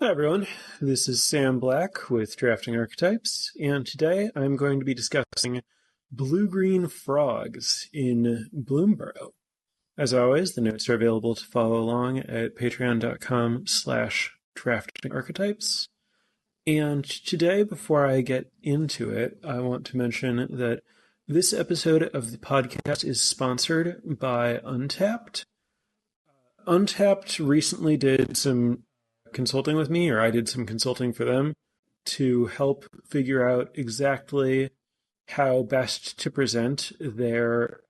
Hi everyone, this is Sam Black with Drafting Archetypes, and today I'm going to be discussing blue-green frogs in Burrow. As always, the notes are available to follow along at patreon.com/draftingarchetypes. And today, before I get into it, I want to mention that this episode of the podcast is sponsored by Untapped. Untapped recently did some consulting with me, or I did some consulting for them to help figure out exactly how best to present their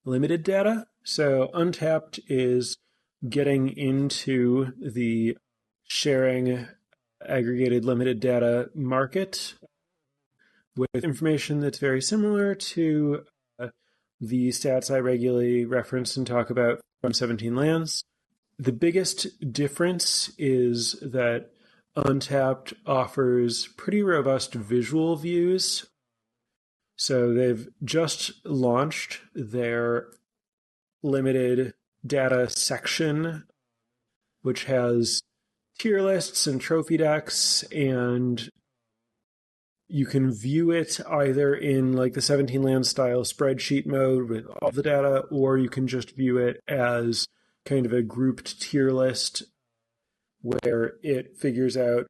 limited data. So Untapped is getting into the sharing aggregated limited data market with information that's very similar to the stats I regularly reference and talk about from 17 lands. The biggest difference is that Untapped offers pretty robust visual views. So they've just launched their limited data section, which has tier lists and trophy decks, and you can view it either in like the 17 land style spreadsheet mode with all the data, or you can just view it as kind of a grouped tier list where it figures out.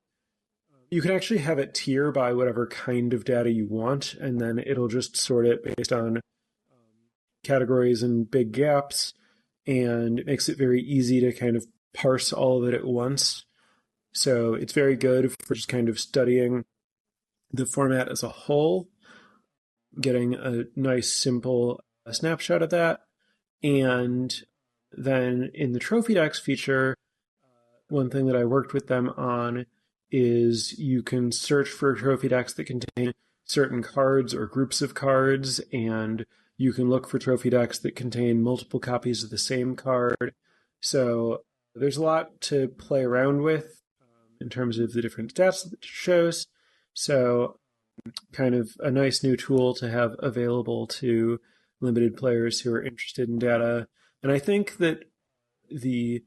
You can actually have it tier by whatever kind of data you want, and then it'll just sort it based on categories and big gaps, and it makes it very easy to kind of parse all of it at once. So it's very good for just kind of studying the format as a whole, getting a nice, simple snapshot of that. And then in the trophy decks feature, one thing that I worked with them on is you can search for trophy decks that contain certain cards or groups of cards, and you can look for trophy decks that contain multiple copies of the same card. So there's a lot to play around with in terms of the different stats that it shows. So kind of a nice new tool to have available to limited players who are interested in data. And I think that the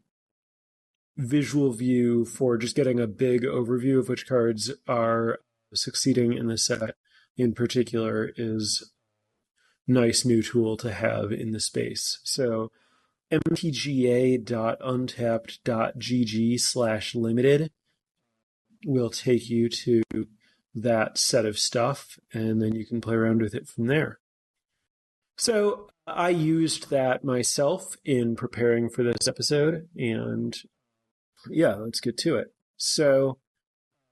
visual view for just getting a big overview of which cards are succeeding in the set in particular is a nice new tool to have in the space. So mtga.untapped.gg/limited will take you to that set of stuff, and then you can play around with it from there. So I used that myself in preparing for this episode, and yeah, let's get to it. So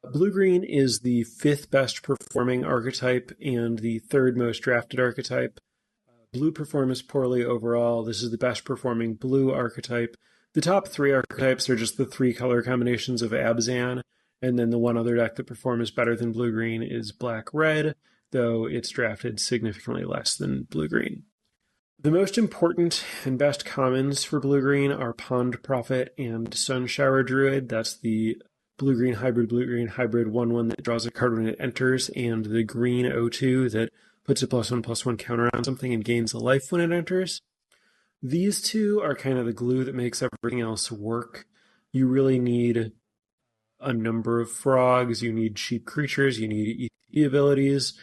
blue-green is the fifth best performing archetype and the third most drafted archetype. Blue performs poorly overall. This is the best performing blue archetype. The top three archetypes are just the three color combinations of Abzan, and then the one other deck that performs better than blue-green is black-red, though it's drafted significantly less than blue-green. The most important and best commons for blue-green are Pond Prophet and Sunshower Druid. That's the blue-green hybrid 1/1 that draws a card when it enters, and the green 0/2 that puts a +1/+1 counter on something and gains a life when it enters. These two are kind of the glue that makes everything else work. You really need a number of frogs, you need cheap creatures, you need ETB abilities,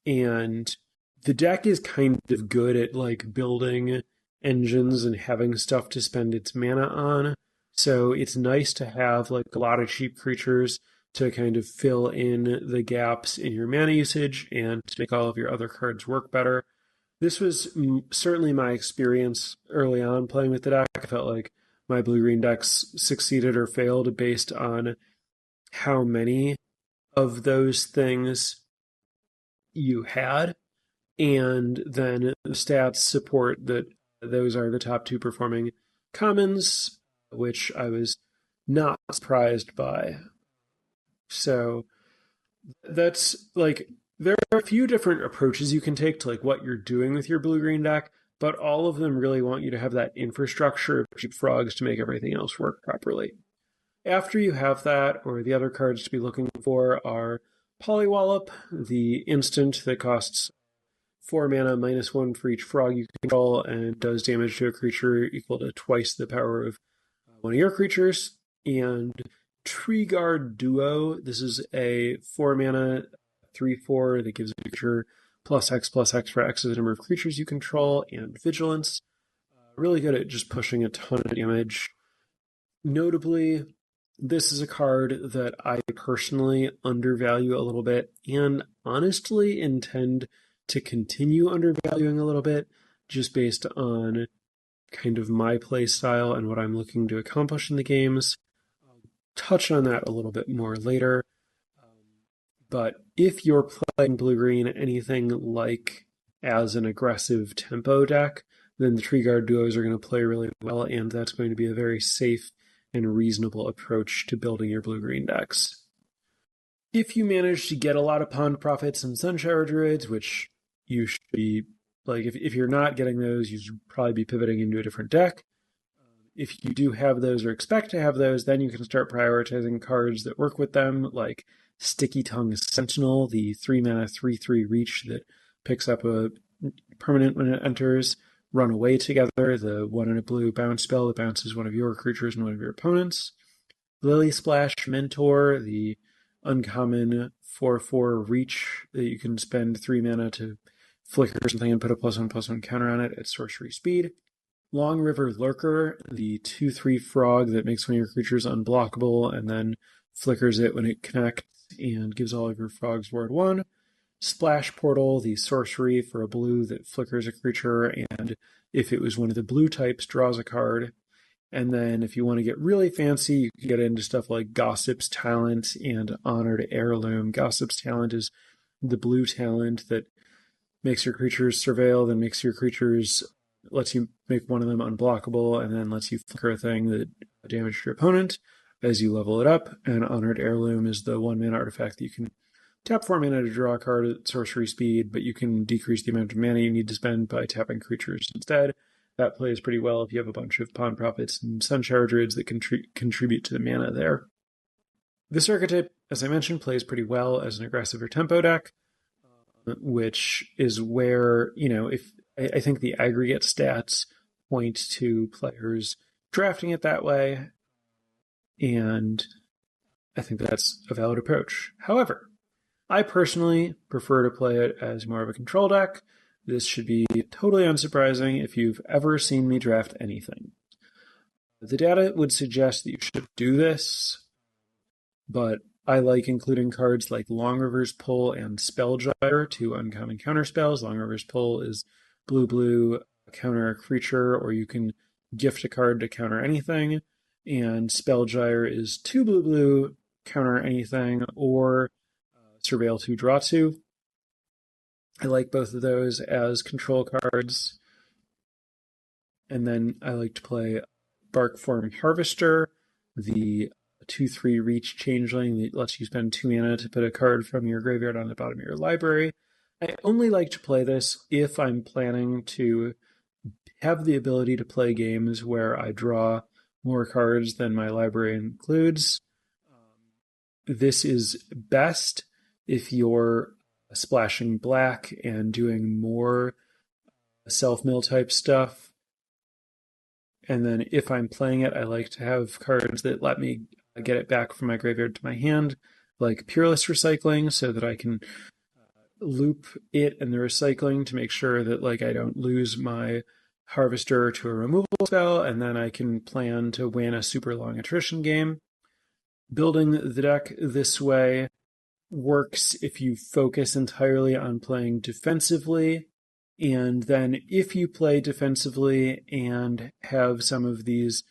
and the deck is kind of good at like building engines and having stuff to spend its mana on. So it's nice to have like a lot of cheap creatures to kind of fill in the gaps in your mana usage and to make all of your other cards work better. This was certainly my experience early on playing with the deck. I felt like my blue-green decks succeeded or failed based on how many of those things you had. And then the stats support that those are the top two performing commons, which I was not surprised by. So that's like, there are a few different approaches you can take to like what you're doing with your blue-green deck, but all of them really want you to have that infrastructure of cheap frogs to make everything else work properly. After you have that, or the other cards to be looking for are Polywallop, the instant that costs 4 mana, -1 for each frog you control, and does damage to a creature equal to twice the power of one of your creatures. And Tree Guard Duo. This is a 4-mana 3/4 that gives a creature +X/+X for X as the number of creatures you control, and Vigilance. Really good at just pushing a ton of damage. Notably, this is a card that I personally undervalue a little bit, and honestly intend to continue undervaluing a little bit, just based on kind of my play style and what I'm looking to accomplish in the games. I'll touch on that a little bit more later. But if you're playing blue-green anything like as an aggressive tempo deck, then the Tree Guard duos are going to play really well, and that's going to be a very safe and reasonable approach to building your blue-green decks. If you manage to get a lot of Pond Prophets and Sunshower Druids, which you should be, like, if you're not getting those, you should probably be pivoting into a different deck. If you do have those or expect to have those, then you can start prioritizing cards that work with them, like Sticky Tongue Sentinel, the 3-mana 3/3 reach that picks up a permanent when it enters. Run Away Together, the 1 and a blue bounce spell that bounces one of your creatures and one of your opponents. Lily Splash Mentor, the uncommon 4/4 reach that you can spend 3 mana to flicker something and put a +1/+1 counter on it at sorcery speed. Long River Lurker, the 2/3 frog that makes one of your creatures unblockable and then flickers it when it connects and gives all of your frogs ward 1. Splash Portal, the sorcery for a blue that flickers a creature, and if it was one of the blue types, draws a card. And then if you want to get really fancy, you can get into stuff like Gossip's Talent and Honored Heirloom. Gossip's Talent is the blue talent that makes your creatures surveil, then makes your creatures, lets you make one of them unblockable, and then lets you flicker a thing that damages your opponent as you level it up. And Honored Heirloom is the 1-mana artifact that you can tap 4 mana to draw a card at sorcery speed, but you can decrease the amount of mana you need to spend by tapping creatures instead. That plays pretty well if you have a bunch of Pond Prophets and Sunshower Druids that contribute to the mana there. This archetype, as I mentioned, plays pretty well as an aggressive or tempo deck, which is where, if I think the aggregate stats point to players drafting it that way, and I think that's a valid approach. However, I personally prefer to play it as more of a control deck. This should be totally unsurprising if you've ever seen me draft anything. The data would suggest that you should do this, but I like including cards like Long River's Pull and Spellgyre, 2 uncommon counterspells. Long River's Pull is blue, counter a creature, or you can gift a card to counter anything. And Spellgyre is 2 blue, counter anything, or Surveil 2, Draw 2. I like both of those as control cards. And then I like to play Barkform Harvester, the 2/3 reach changeling that lets you spend 2 mana to put a card from your graveyard on the bottom of your library. I only like to play this if I'm planning to have the ability to play games where I draw more cards than my library includes. This is best if you're splashing black and doing more self-mill type stuff. And then if I'm playing it, I like to have cards that let me get it back from my graveyard to my hand, like Peerless Recycling, so that I can loop it and the recycling to make sure that I don't lose my Harvester to a removal spell, and then I can plan to win a super long attrition game. Building the deck this way works if you focus entirely on playing defensively, and then if you play defensively and have some of these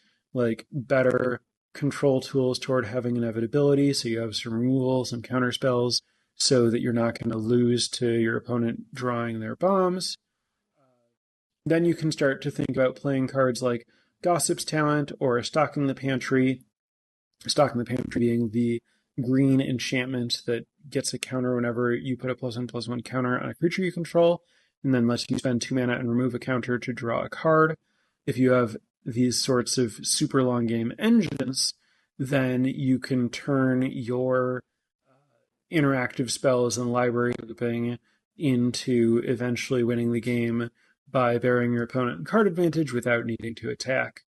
better control tools toward having inevitability, so you have some removal, some counter spells, so that you're not going to lose to your opponent drawing their bombs, then you can start to think about playing cards like Gossip's Talent or Stocking the Pantry. Stocking the Pantry being the green enchantment that gets a counter whenever you put a +1/+1 counter on a creature you control, and then lets you spend 2 mana and remove a counter to draw a card. If you have these sorts of super long game engines, then you can turn your interactive spells and library looping into eventually winning the game by bearing your opponent card advantage without needing to attack.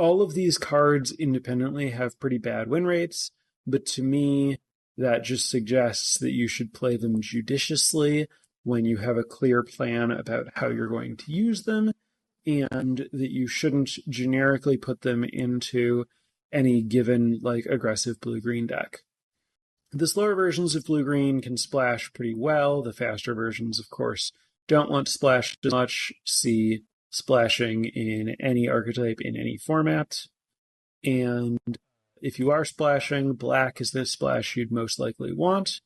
all of these cards independently have pretty bad win rates, but to me, that just suggests that you should play them judiciously when you have a clear plan about how you're going to use them, and that you shouldn't generically put them into any given like aggressive blue-green deck. The slower versions of blue-green can splash pretty well. The faster versions, of course, don't want to splash as much. See splashing in any archetype in any format. And if you are splashing, black is the splash you'd most likely want.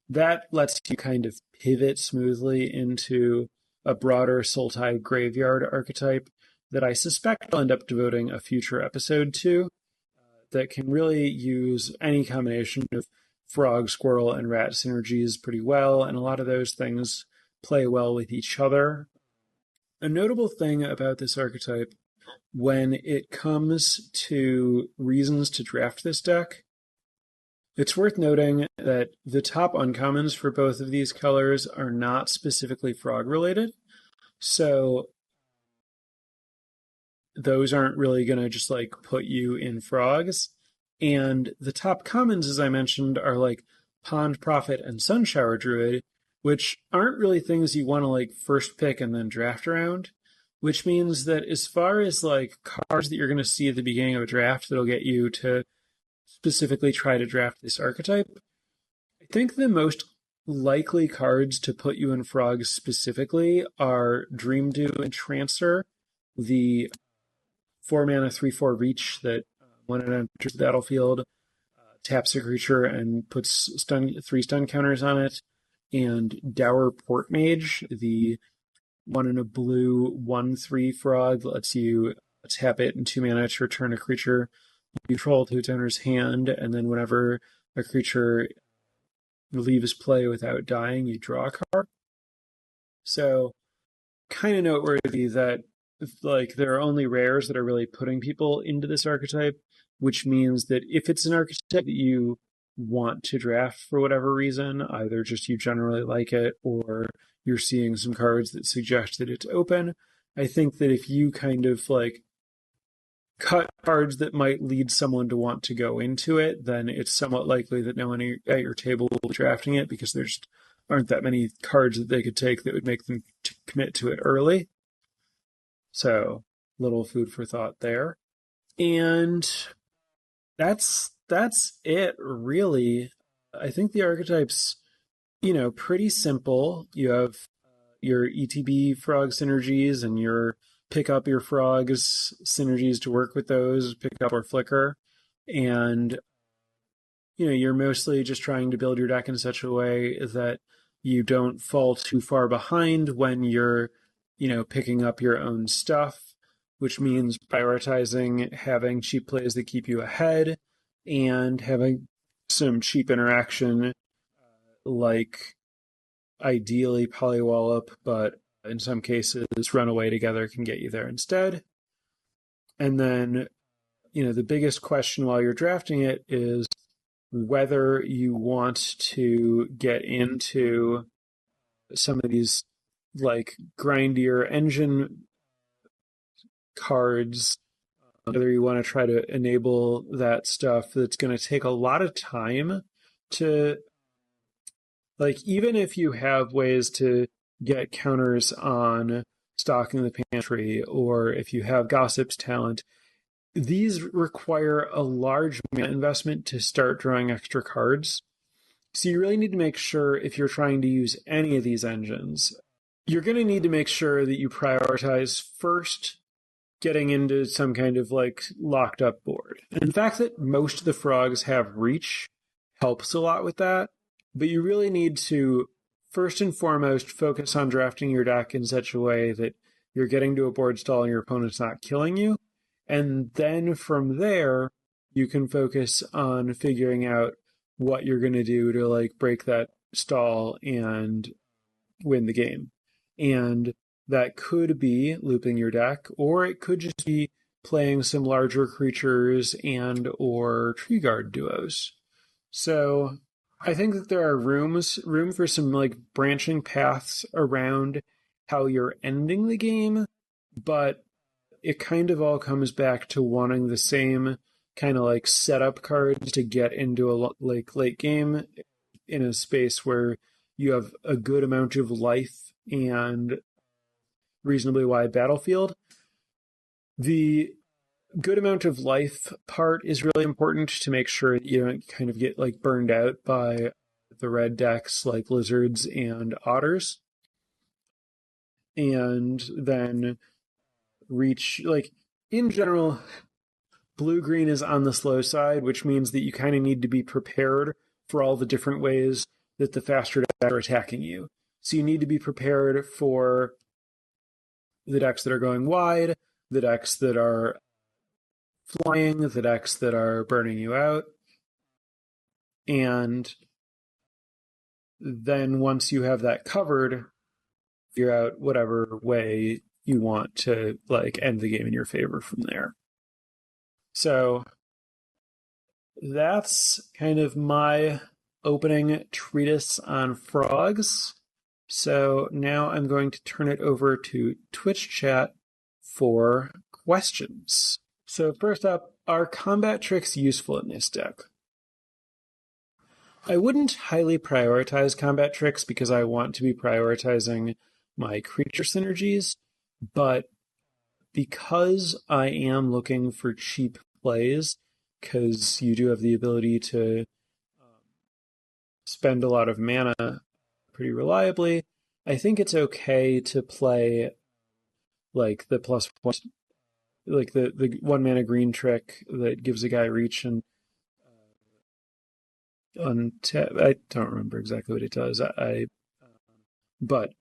That lets you kind of pivot smoothly into a broader Sultai graveyard archetype that I suspect I'll end up devoting a future episode to, that can really use any combination of frog, squirrel, and rat synergies pretty well, and a lot of those things play well with each other. A notable thing about this archetype, when it comes to reasons to draft this deck, it's worth noting that the top uncommons for both of these colors are not specifically frog related, so those aren't really going to just like put you in frogs. And the top commons, as I mentioned, are like Pond Prophet and Sunshower Druid, which aren't really things you want to like first pick and then draft around, which means that as far as like cards that you're going to see at the beginning of a draft that'll get you to specifically try to draft this archetype, I think the most likely cards to put you in frogs specifically are Dream Dew and Trancer, the 4-mana 3/4 reach that when it enters the battlefield, taps a creature and puts 3 stun counters on it, and Dour Port Mage, the 1 and a blue 1/3 frog that lets you tap it in 2 mana to return a creature you control to its owner's hand, and then whenever a creature leaves play without dying, you draw a card. So, kind of noteworthy that like there are only rares that are really putting people into this archetype, which means that if it's an archetype that you want to draft for whatever reason, either just you generally like it or you're seeing some cards that suggest that it's open, I think that if you kind of like cut cards that might lead someone to want to go into it, then it's somewhat likely that no one at your table will be drafting it because there just aren't that many cards that they could take that would make them commit to it early. So, little food for thought there. And that's it, really. I think the archetype's, pretty simple. You have your ETB frog synergies and your pick up your frogs synergies to work with those, pick up or flicker. And, you're mostly just trying to build your deck in such a way that you don't fall too far behind when you're picking up your own stuff, which means prioritizing having cheap plays that keep you ahead and having some cheap interaction, like ideally Polywallop, but in some cases Runaway Together can get you there instead. And then, the biggest question while you're drafting it is whether you want to get into some of these like grindier engine cards, whether you want to try to enable that stuff that's going to take a lot of time to, like, even if you have ways to get counters on stocking the pantry, or if you have Gossip's talent, these require a large mana investment to start drawing extra cards. So you really need to make sure, if you're trying to use any of these engines, you're going to need to make sure that you prioritize first getting into some kind of like locked up board. And the fact that most of the frogs have reach helps a lot with that, but you really need to first and foremost focus on drafting your deck in such a way that you're getting to a board stall and your opponent's not killing you. And then from there, you can focus on figuring out what you're going to do to like break that stall and win the game. And that could be looping your deck, or it could just be playing some larger creatures and or tree guard duos. So I think that there are room for some like branching paths around how you're ending the game, but it kind of all comes back to wanting the same kind of like setup cards to get into a like late game in a space where you have a good amount of life and reasonably wide battlefield. The good amount of life part is really important to make sure that you don't kind of get like burned out by the red decks like lizards and otters. And then reach, like, in general, blue-green is on the slow side, which means that you kind of need to be prepared for all the different ways that the faster decks are attacking you. So you need to be prepared for the decks that are going wide, the decks that are flying, the decks that are burning you out. And then once you have that covered, figure out whatever way you want to like end the game in your favor from there. So that's kind of my opening treatise on frogs. So now I'm going to turn it over to Twitch chat for questions. So first up, are combat tricks useful in this deck? I wouldn't highly prioritize combat tricks because I want to be prioritizing my creature synergies, but because I am looking for cheap plays, because you do have the ability to spend a lot of mana pretty reliably, I think it's okay to play like the plus one, like the 1 mana green trick that gives a guy reach and untap. I don't remember exactly what it does. But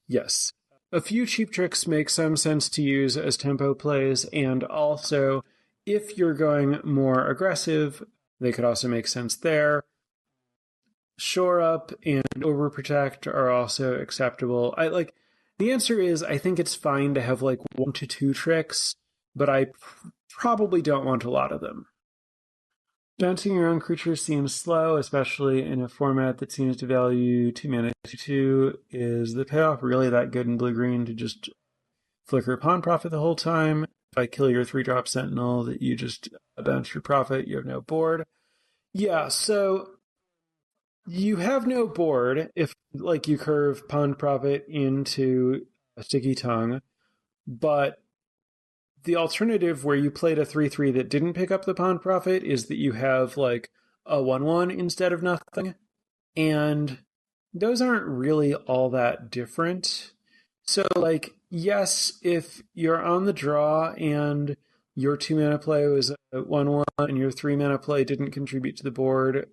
yes, a few cheap tricks make some sense to use as tempo plays, and also if you're going more aggressive, they could also make sense there. Shore Up and Overprotect are also acceptable. The answer is I think it's fine to have like 1 to 2 tricks, but I probably don't want a lot of them. Mounting your own creature seems slow, especially in a format that seems to value 2 mana 2/2. Is the payoff really that good in blue-green to just flicker Pawn Prophet the whole time? If I kill your 3-drop Sentinel, that you just bounce your Prophet, you have no board? Yeah, so you have no board if like you curve Pawn Prophet into a Sticky Tongue, but the alternative where you played a 3/3 that didn't pick up the Pawn Prophet is that you have like a 1/1 instead of nothing. And those aren't really all that different. So like, yes, if you're on the draw and your 2 mana play was a 1/1 and your 3 mana play didn't contribute to the board,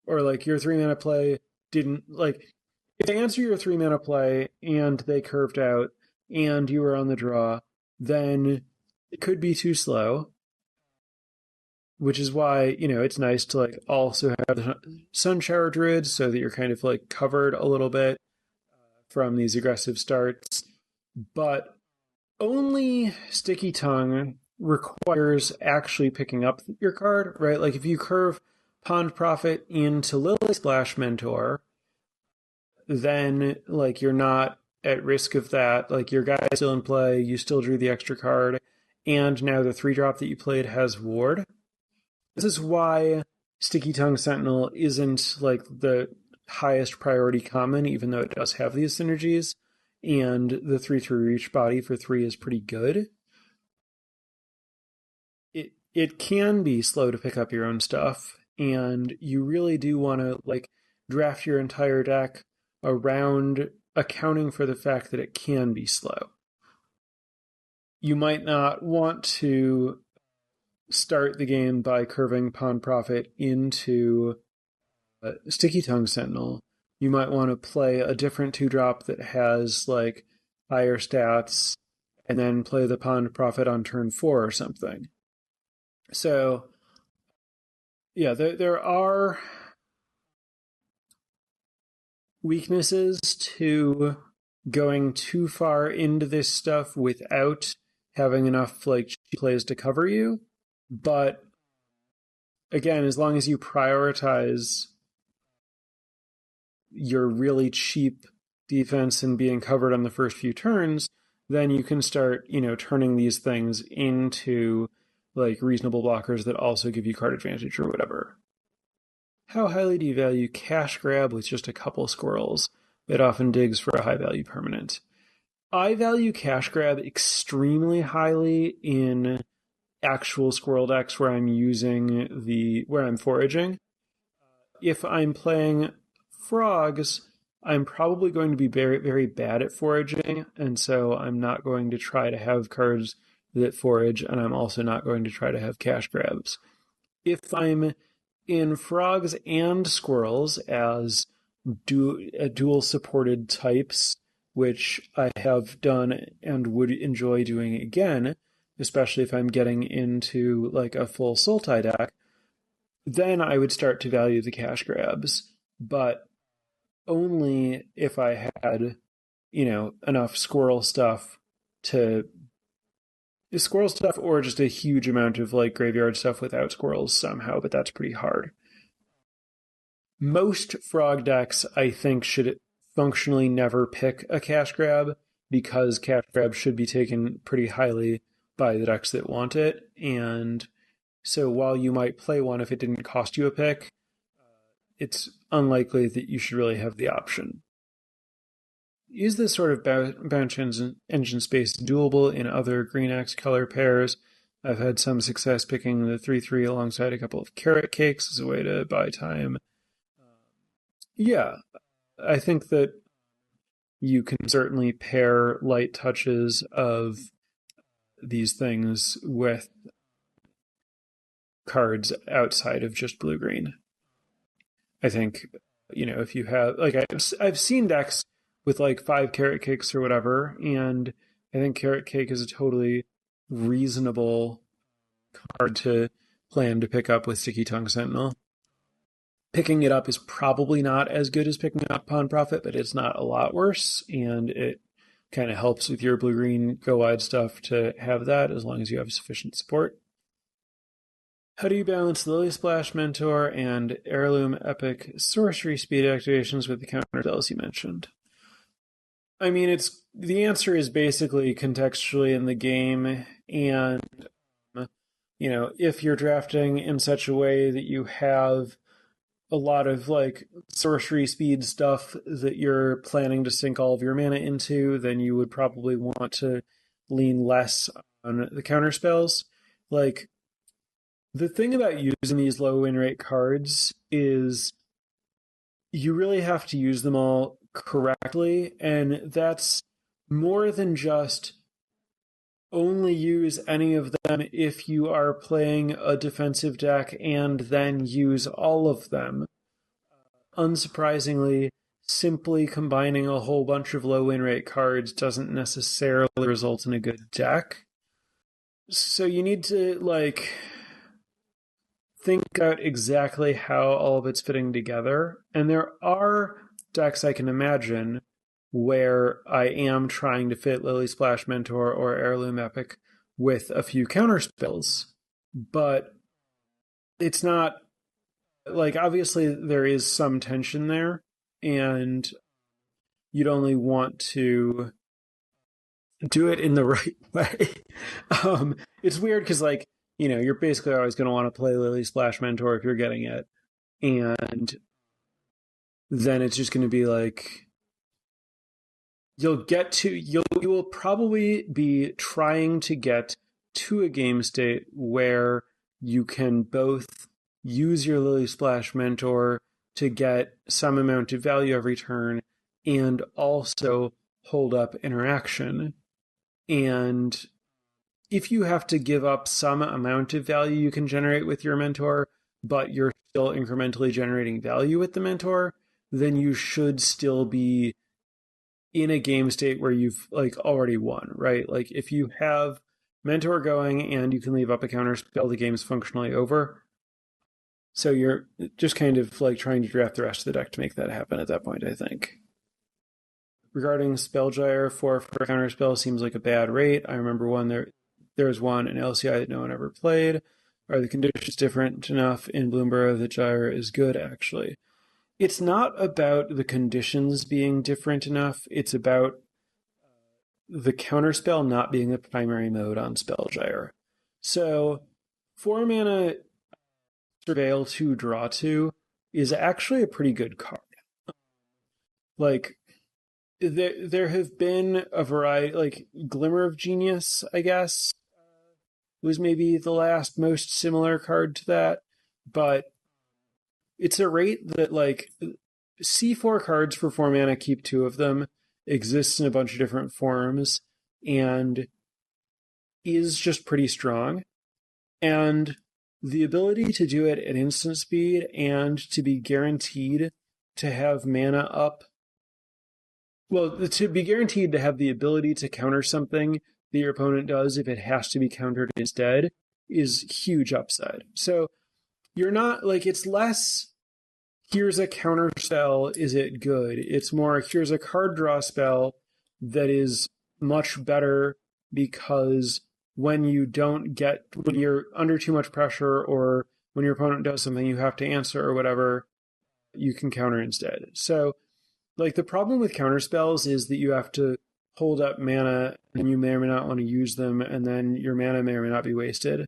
or like your 3 mana play didn't, like, if they answer your 3 mana play and they curved out and you were on the draw, then it could be too slow, which is why, it's nice to like also have the Sunshower Druids so that you're kind of like covered a little bit from these aggressive starts. But only Sticky Tongue requires actually picking up your card, right? Like if you curve Pond Prophet into Lily Splash Mentor, then like you're not at risk of that. Like your guy's still in play, you still drew the extra card, and now the 3-drop that you played has ward. This is why Sticky Tongue Sentinel isn't like the highest priority common, even though it does have these synergies, and the 3/3 reach body for 3 is pretty good. It can be slow to pick up your own stuff, and you really do want to like draft your entire deck around accounting for the fact that it can be slow. You might not want to start the game by curving Pawn Prophet into Sticky Tongue Sentinel. You might want to play a different 2-drop that has like higher stats and then play the Pawn Prophet on turn 4 or something. So yeah, there are weaknesses to going too far into this stuff without having enough like cheap plays to cover you. But again, as long as you prioritize your really cheap defense and being covered on the first few turns, then you can start, turning these things into like reasonable blockers that also give you card advantage or whatever. How highly do you value Cash Grab with just a couple squirrels? It often digs for a high value permanent. I value Cash Grab extremely highly in actual squirrel decks where I'm foraging. If I'm playing frogs, I'm probably going to be very, very bad at foraging, and so I'm not going to try to have cards that forage, and I'm also not going to try to have cash grabs. If I'm in frogs and squirrels as dual supported types, which I have done and would enjoy doing again, especially if I'm getting into like a full Sultai deck, then I would start to value the cash grabs. But only if I had, enough squirrel stuff or just a huge amount of like graveyard stuff without squirrels somehow, but that's pretty hard. Most frog decks, I think, should functionally never pick a cash grab because cash grab should be taken pretty highly by the decks that want it. And so while you might play one if it didn't cost you a pick, it's unlikely that you should really have the option. Is this sort of bounce engine space doable in other green X color pairs? I've had some success picking the 3/3 alongside a couple of carrot cakes as a way to buy time. Yeah, I think that you can certainly pair light touches of these things with cards outside of just blue-green. I think, if you have, like, I've seen decks with like 5 carrot cakes or whatever, and I think carrot cake is a totally reasonable card to plan to pick up with Sticky Tongue Sentinel. Picking it up is probably not as good as picking up Pawn Prophet, but it's not a lot worse, and it kind of helps with your blue-green go-wide stuff to have that as long as you have sufficient support. How do you balance Lily Splash Mentor and Heirloom Epic sorcery speed activations with the counter spells you mentioned? I mean, the answer is basically contextually in the game, and if you're drafting in such a way that you have a lot of like sorcery speed stuff that you're planning to sink all of your mana into, then you would probably want to lean less on the counter spells. Like, the thing about using these low win rate cards is you really have to use them all correctly, and that's more than just only use any of them if you are playing a defensive deck and then use all of them. Unsurprisingly, simply combining a whole bunch of low win rate cards doesn't necessarily result in a good deck. So you need to, think out exactly how all of it's fitting together. And there are decks I can imagine where I am trying to fit Lily Splash Mentor or Heirloom Epic with a few counter spells. But it's not, obviously there is some tension there, and you'd only want to do it in the right way. It's weird because, you're basically always going to want to play Lily Splash Mentor if you're getting it. And then it's just going to be you will probably be trying to get to a game state where you can both use your Lily Splash Mentor to get some amount of value every turn and also hold up interaction. And if you have to give up some amount of value you can generate with your mentor, but you're still incrementally generating value with the mentor, then you should still be in a game state where you've already won, right? If you have mentor going and you can leave up a counter spell, the game's functionally over. So you're just kind of trying to draft the rest of the deck to make that happen at that point, I think. Regarding Spellgyre, 4 for a counter spell seems like a bad rate. I remember there was one in LCI that no one ever played. Are the conditions different enough in Bloomburrow that Gyre is good, actually? It's not about the conditions being different enough. It's about the counterspell not being the primary mode on Spellgyre. So 4 mana Surveil 2 draw 2 is actually a pretty good card. Like, there have been a variety, like Glimmer of Genius, I guess, was maybe the last most similar card to that, but it's a rate that, like, C4 cards for 4 mana, keep 2 of them, exists in a bunch of different forms, and is just pretty strong. And the ability to do it at instant speed and to be guaranteed to have mana up, well, to be guaranteed to have the ability to counter something that your opponent does if it has to be countered instead, is huge upside. So you're not, like, it's less here's a counter spell, is it good? It's more here's a card draw spell that is much better because when you're under too much pressure, or when your opponent does something you have to answer or whatever, you can counter instead. So, like, the problem with counter spells is that you have to hold up mana and you may or may not want to use them, and then your mana may or may not be wasted.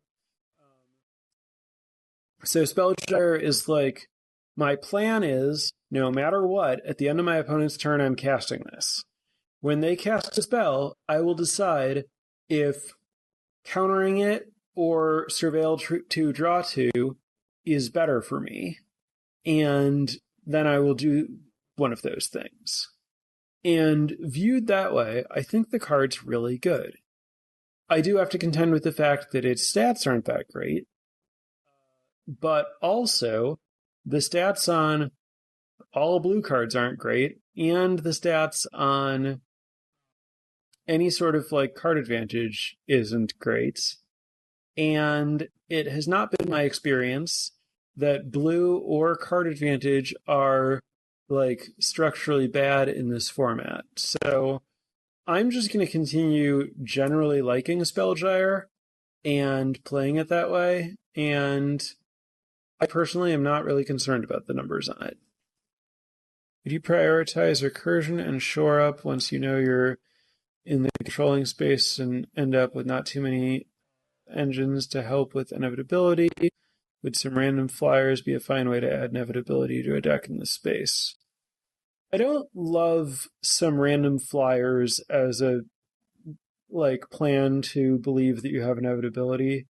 So Spellgyre is like, my plan is, no matter what, at the end of my opponent's turn, I'm casting this. When they cast a spell, I will decide if countering it or Surveil 2 draw 2 is better for me. And then I will do one of those things. And viewed that way, I think the card's really good. I do have to contend with the fact that its stats aren't that great, but also the stats on all blue cards aren't great, and the stats on any sort of, like, card advantage isn't great. And it has not been my experience that blue or card advantage are, like, structurally bad in this format. So I'm just going to continue generally liking Spellgyre and playing it that way, and I personally am not really concerned about the numbers on it. If you prioritize recursion and shore up once you know you're in the controlling space and end up with not too many engines to help with inevitability, would some random flyers be a fine way to add inevitability to a deck in this space? I don't love some random flyers as a, like, plan to believe that you have inevitability.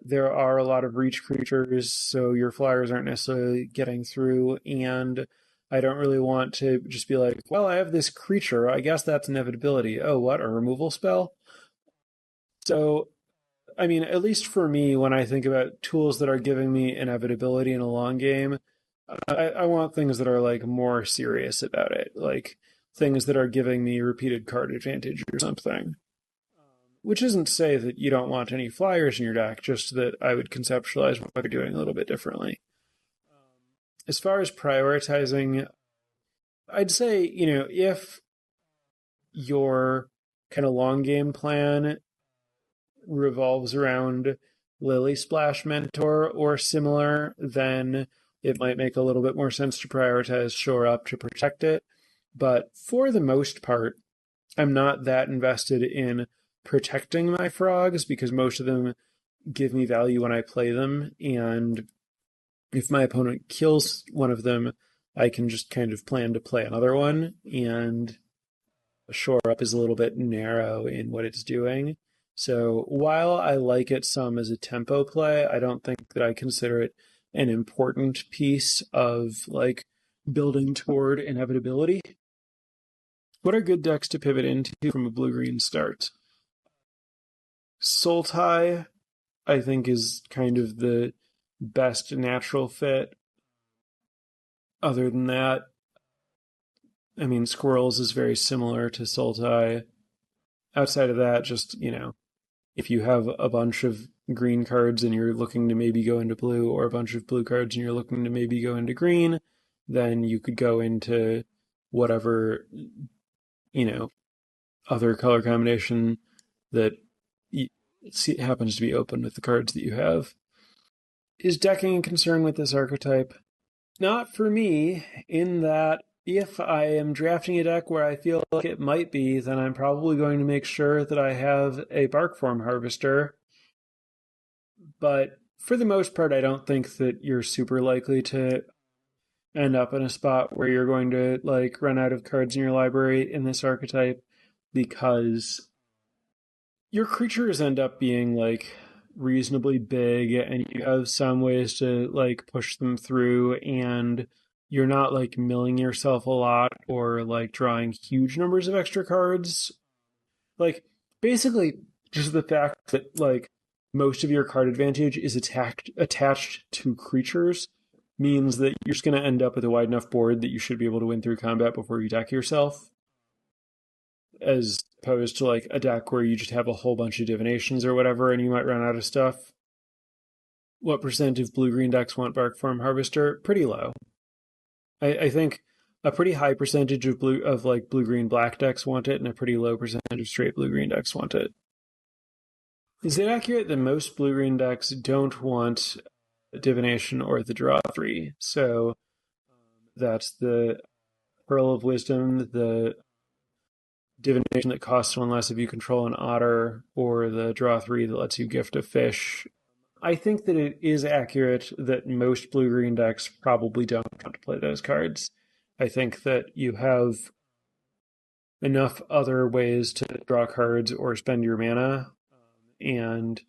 There are a lot of reach creatures, so your flyers aren't necessarily getting through, and I don't really want to just be like, well, I have this creature, I guess that's inevitability. Oh, what, a removal spell? So, I mean, at least for me, when I think about tools that are giving me inevitability in a long game, I want things that are, like, more serious about it, like things that are giving me repeated card advantage or something. Which isn't to say that you don't want any flyers in your deck, just that I would conceptualize what you're doing a little bit differently. As far as prioritizing, I'd say, if your kind of long game plan revolves around Lily Splash Mentor or similar, then it might make a little bit more sense to prioritize Shore Up to protect it. But for the most part, I'm not that invested in protecting my frogs because most of them give me value when I play them, and if my opponent kills one of them, I can just kind of plan to play another one, and Shore Up is a little bit narrow in what it's doing. So while I like it some as a tempo play, I don't think that I consider it an important piece of, like, building toward inevitability. What are good decks to pivot into from a blue-green start? Sultai, I think, is kind of the best natural fit. Other than that, I mean, Squirrels is very similar to Sultai. Outside of that, just, if you have a bunch of green cards and you're looking to maybe go into blue, or a bunch of blue cards and you're looking to maybe go into green, then you could go into whatever, other color combination that happens to be open with the cards that you have. Is decking a concern with this archetype? Not for me, in that If I am drafting a deck where I feel like it might be, then I'm probably going to make sure that I have a bark form harvester. But for the most part, I don't think that you're super likely to end up in a spot where you're going to like run out of cards in your library in this archetype, because your creatures end up being like reasonably big and you have some ways to like push them through, and you're not like milling yourself a lot or like drawing huge numbers of extra cards. Like basically just the fact that like most of your card advantage is attached to creatures means that you're just going to end up with a wide enough board that you should be able to win through combat before you deck yourself, as opposed to like a deck where you just have a whole bunch of divinations or whatever and you might run out of stuff. What percent of blue-green decks want Bark Form Harvester? Pretty low. I think a pretty high percentage of blue-green black decks want it, and a pretty low percentage of straight blue-green decks want it. Is it accurate that most blue-green decks don't want divination or the draw 3? So that's the Pearl of Wisdom, the divination that costs 1 less if you control an otter, or the draw 3 that lets you gift a fish. I think that it is accurate that most blue-green decks probably don't want to play those cards. I think that you have enough other ways to draw cards or spend your mana, and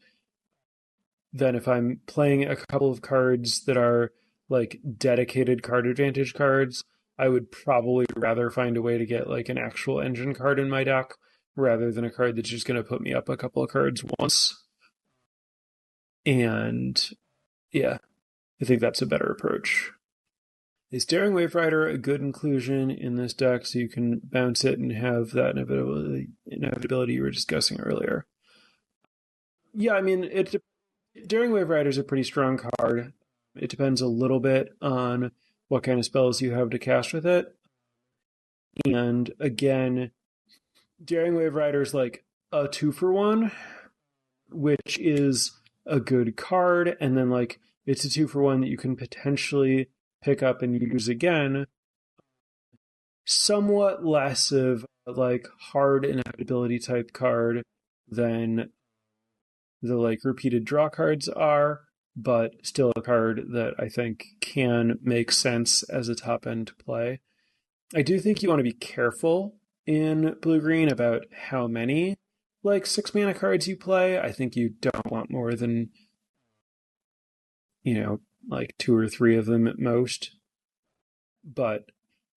then if I'm playing a couple of cards that are like dedicated card advantage cards, I would probably rather find a way to get like an actual engine card in my deck rather than a card that's just going to put me up a couple of cards once. And yeah, I think that's a better approach. Is Daring Wave Rider a good inclusion in this deck so you can bounce it and have that inevitability you were discussing earlier? Yeah, I mean, Daring Wave Rider is a pretty strong card. It depends a little bit on what kind of spells you have to cast with it. And again, Daring Wave Rider is like a 2-for-1, which is a good card, and then like it's a 2-for-1 that you can potentially pick up and use again. Somewhat less of like hard inevitability type card than the like repeated draw cards are, but still a card that I think can make sense as a top end play. I do think you want to be careful in blue-green about how many like 6 mana cards you play. I think you don't want more than, like 2 or 3 of them at most. But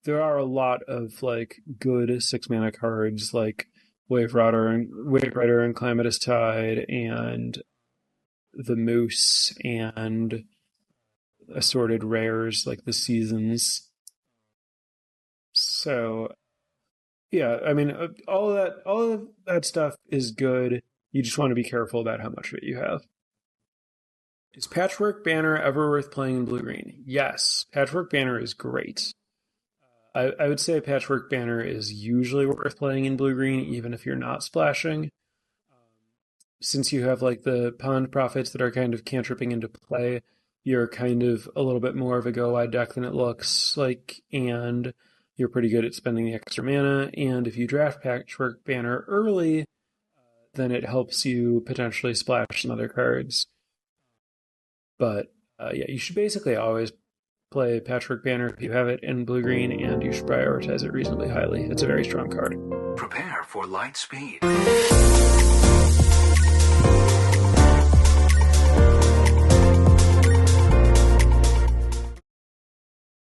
there are a lot of like good 6 mana cards like Wave Rider and Calamitous Tide and the Moose and assorted rares like the Seasons. So yeah, I mean, all of that stuff is good. You just want to be careful about how much of it you have. Is Patchwork Banner ever worth playing in blue-green? Yes, Patchwork Banner is great. I would say Patchwork Banner is usually worth playing in blue-green, even if you're not splashing. Since you have like the Pond Prophets that are kind of cantripping into play, you're kind of a little bit more of a go-wide deck than it looks like, and you're pretty good at spending the extra mana. And if you draft Patchwork Banner early, then it helps you potentially splash some other cards. But yeah, you should basically always play Patchwork Banner if you have it in blue-green, and you should prioritize it reasonably highly. It's a very strong card. Prepare for light speed.